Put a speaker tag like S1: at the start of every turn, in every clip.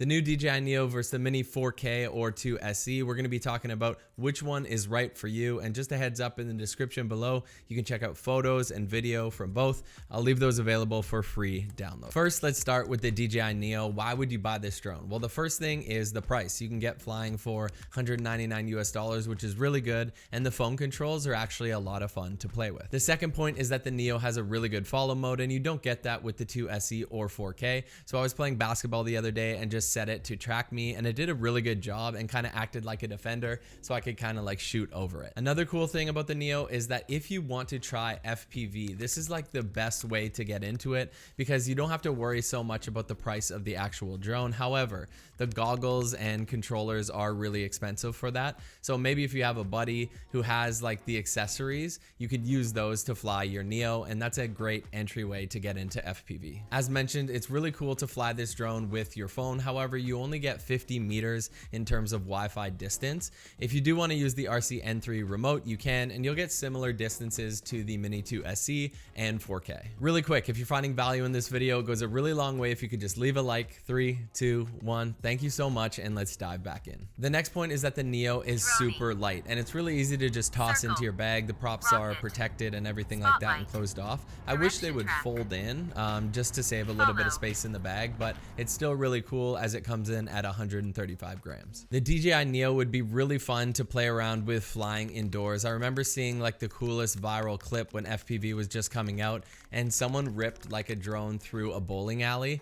S1: The new DJI Neo versus the Mini 4K or 2 SE. We're going to be talking about which one is right for you. And just a heads up, in the description below, you can check out photos and video from both. I'll leave those available for free download. First, let's start with the DJI Neo. Why would you buy this drone? Well, the first thing is the price. You can get flying for $199 US, which is really good. And the phone controls are actually a lot of fun to play with. The second point is that the Neo has a really good follow mode, and you don't get that with the 2 SE or 4K. So I was playing basketball the other day and just set it to track me, and it did a really good job and kind of acted like a defender, so I could kind of like shoot over it. Another cool thing about the Neo is that if you want to try FPV, this is like the best way to get into it because you don't have to worry so much about the price of the actual drone. However, the goggles and controllers are really expensive for that. So maybe if you have a buddy who has like the accessories, you could use those to fly your Neo, and that's a great entryway to get into FPV. As mentioned, it's really cool to fly this drone with your phone. However, you only get 50 meters in terms of Wi-Fi distance. If you do want to use the RC-N3 remote, you can, and you'll get similar distances to the Mini 2 SE and 4K. Really quick, if you're finding value in this video, it goes a really long way if you could just leave a like. 3, 2, 1. Thank you so much, and let's dive back in. The next point is that the Neo is super light, and it's really easy to just toss into your bag. The props are protected and everything like that and closed off. I wish they would fold in just to save a little bit of space in the bag, but it's still really cool as it comes in at 135 grams. The DJI Neo would be really fun to play around with flying indoors. I remember seeing like the coolest viral clip when FPV was just coming out, and someone ripped like a drone through a bowling alley.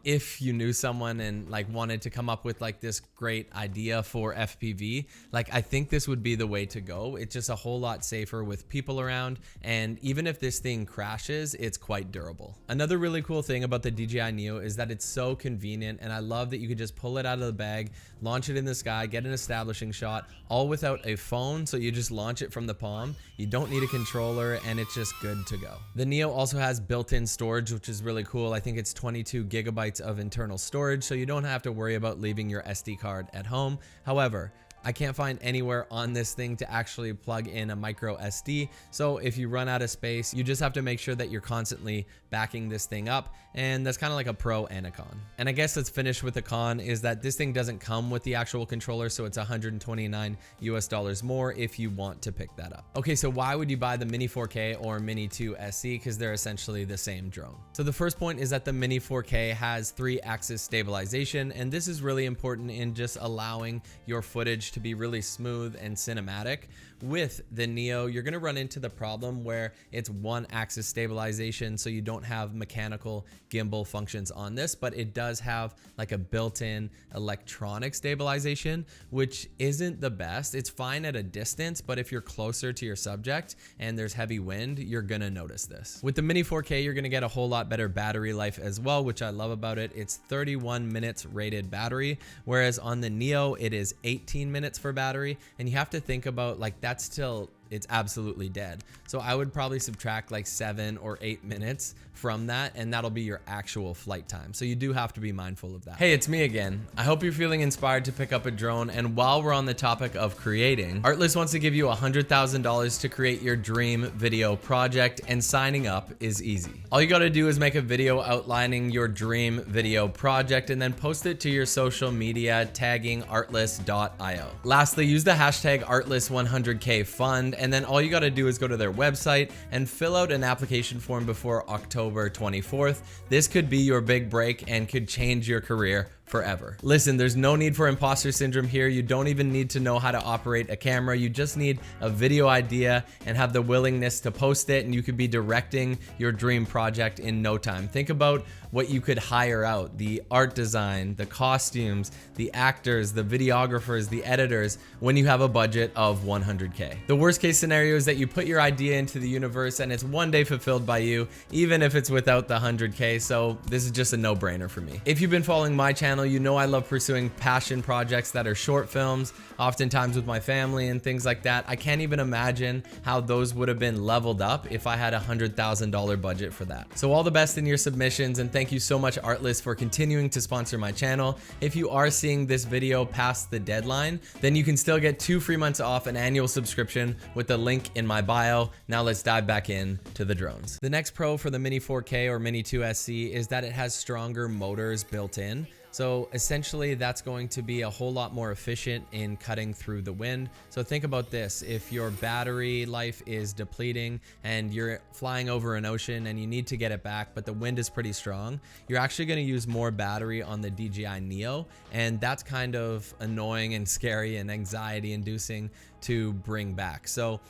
S1: If you knew someone and like wanted to come up with like this great idea for FPV, like I think this would be the way to go. It's just a whole lot safer with people around, and even if this thing crashes, it's quite durable. Another really cool thing about the DJI Neo is that it's so convenient, and I love that you could just pull it out of the bag, launch it in the sky, get an establishing shot, all without a phone. So you just launch it from the palm. You don't need a controller, and it's just good to go. The Neo also has built-in storage, which is really cool. I think it's 22 gigabytes of internal storage, so you don't have to worry about leaving your SD card at home. However, I can't find anywhere on this thing to actually plug in a micro SD. So if you run out of space, you just have to make sure that you're constantly backing this thing up. And that's kind of like a pro and a con. And I guess let's finish with the con is that this thing doesn't come with the actual controller. So it's $129 US more if you want to pick that up. Okay, so why would you buy the Mini 4K or Mini 2 SE? Because they're essentially the same drone. So the first point is that the Mini 4K has 3-axis stabilization. And this is really important in just allowing your footage to be really smooth and cinematic. With the Neo, you're going to run into the problem where it's 1-axis stabilization, so you don't have mechanical gimbal functions on this, but it does have like a built-in electronic stabilization, which isn't the best. It's fine at a distance, but if you're closer to your subject and there's heavy wind, you're going to notice this. With the Mini 4K, you're going to get a whole lot better battery life as well, which I love about it. It's 31 minutes rated battery, whereas on the Neo, it is 18 minutes for battery, and you have to think about like that's till it's absolutely dead. So I would probably subtract like 7 or 8 minutes from that, and that'll be your actual flight time. So you do have to be mindful of that. Hey, it's me again. I hope you're feeling inspired to pick up a drone. And while we're on the topic of creating, ARTLIST wants to give you $100,000 to create your dream video project, and signing up is easy. All you gotta do is make a video outlining your dream video project and then post it to your social media tagging artlist.io. Lastly, use the hashtag ARTLIST100K fund, and then all you got to do is go to their website and fill out an application form before October 24th. This could be your big break and could change your career forever. Listen, there's no need for imposter syndrome here. You don't even need to know how to operate a camera. You just need a video idea and have the willingness to post it, and you could be directing your dream project in no time. Think about what you could hire out: the art design, the costumes, the actors, the videographers, the editors, when you have a budget of 100K. The worst case scenario is that you put your idea into the universe and it's one day fulfilled by you, even if it's without the 100K. So this is just a no-brainer for me. If you've been following my channel, you know I love pursuing passion projects that are short films, oftentimes with my family and things like that. I can't even imagine how those would have been leveled up if I had a $100,000 budget for that. So all the best in your submissions, and thank you so much, ARTLIST, for continuing to sponsor my channel. If you are seeing this video past the deadline, then you can still get 2 free months off an annual subscription with the link in my bio. Now let's dive back in to the drones. The next pro for the Mini 4K or Mini 2 SE is that it has stronger motors built in. So essentially that's going to be a whole lot more efficient in cutting through the wind. So think about this: if your battery life is depleting and you're flying over an ocean and you need to get it back, but the wind is pretty strong, you're actually going to use more battery on the DJI Neo, and that's kind of annoying and scary and anxiety inducing to bring back. So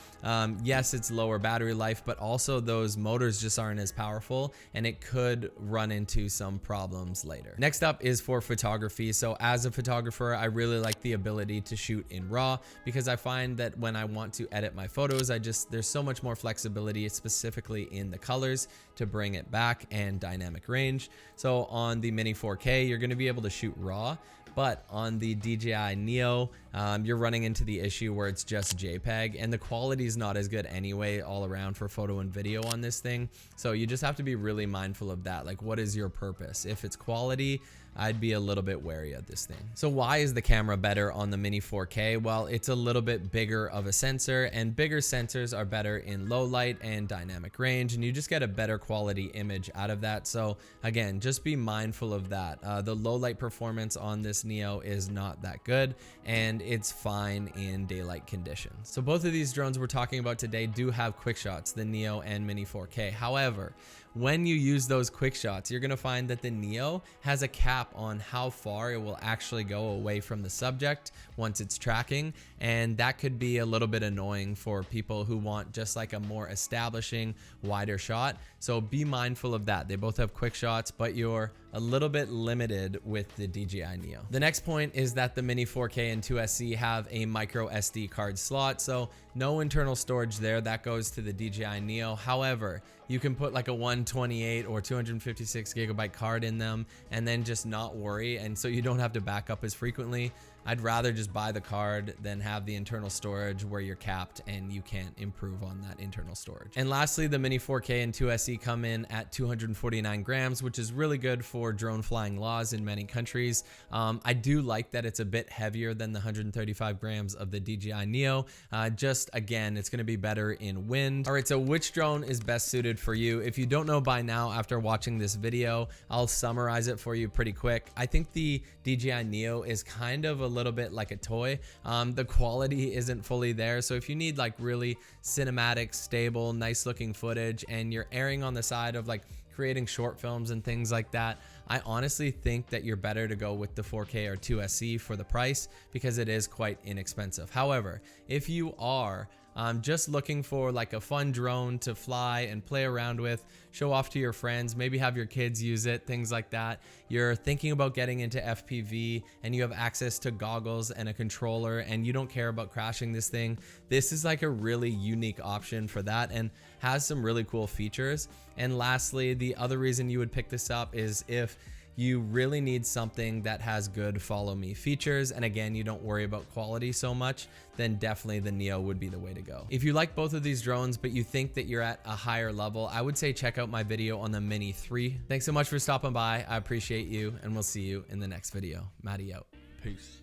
S1: yes, it's lower battery life, but also those motors just aren't as powerful, and it could run into some problems later. Next up is for photography. So as a photographer, I really like the ability to shoot in RAW, because I find that when I want to edit my photos, there's so much more flexibility, specifically in the colors, to bring it back, and dynamic range. So on the Mini 4K, you're going to be able to shoot RAW, but on the DJI Neo, you're running into the issue where it's just JPEG, and the quality is not as good anyway all around for photo and video on this thing. So you just have to be really mindful of that. Like, what is your purpose? If it's quality, I'd be a little bit wary of this thing. So why is the camera better on the Mini 4K? Well, it's a little bit bigger of a sensor, and bigger sensors are better in low light and dynamic range, and you just get a better quality image out of that. So again, just be mindful of that. The low light performance on this Neo is not that good, and it's fine in daylight conditions. So both of these drones we're talking about today do have quick shots, the Neo and Mini 4K. However, when you use those quick shots, you're going to find that the Neo has a cap on how far it will actually go away from the subject once it's tracking, and that could be a little bit annoying for people who want just like a more establishing, wider shot. So be mindful of that. They both have quick shots, but you're a little bit limited with the DJI Neo. The next point is that the Mini 4K and 2SE have a micro SD card slot, so no internal storage there. That goes to the DJI Neo. However, you can put like a 128 or 256 gigabyte card in them and then just not worry, and so you don't have to back up as frequently. I'd rather just buy the card than have the internal storage where you're capped and you can't improve on that internal storage. And lastly, the Mini 4K and 2SE come in at 249 grams, which is really good for drone flying laws in many countries. I do like that it's a bit heavier than the 135 grams of the DJI Neo. Just again, it's going to be better in wind. All right, so which drone is best suited for you? If you don't know by now after watching this video, I'll summarize it for you pretty quick. I think the DJI Neo is kind of a little bit like a toy. The quality isn't fully there, so if you need like really cinematic, stable, nice looking footage, and you're erring on the side of like creating short films and things like that, I honestly think that you're better to go with the 4K or 2SE for the price, because it is quite inexpensive. However, if you are just looking for like a fun drone to fly and play around with, show off to your friends, maybe have your kids use it, things like that, you're thinking about getting into FPV and you have access to goggles and a controller and you don't care about crashing this thing, this is like a really unique option for that and has some really cool features. And lastly, the other reason you would pick this up is if you really need something that has good follow me features, and again, you don't worry about quality so much, then definitely the Neo would be the way to go. If you like both of these drones, but you think that you're at a higher level, I would say check out my video on the Mini 3. Thanks so much for stopping by. I appreciate you, and we'll see you in the next video. Matty out. Peace.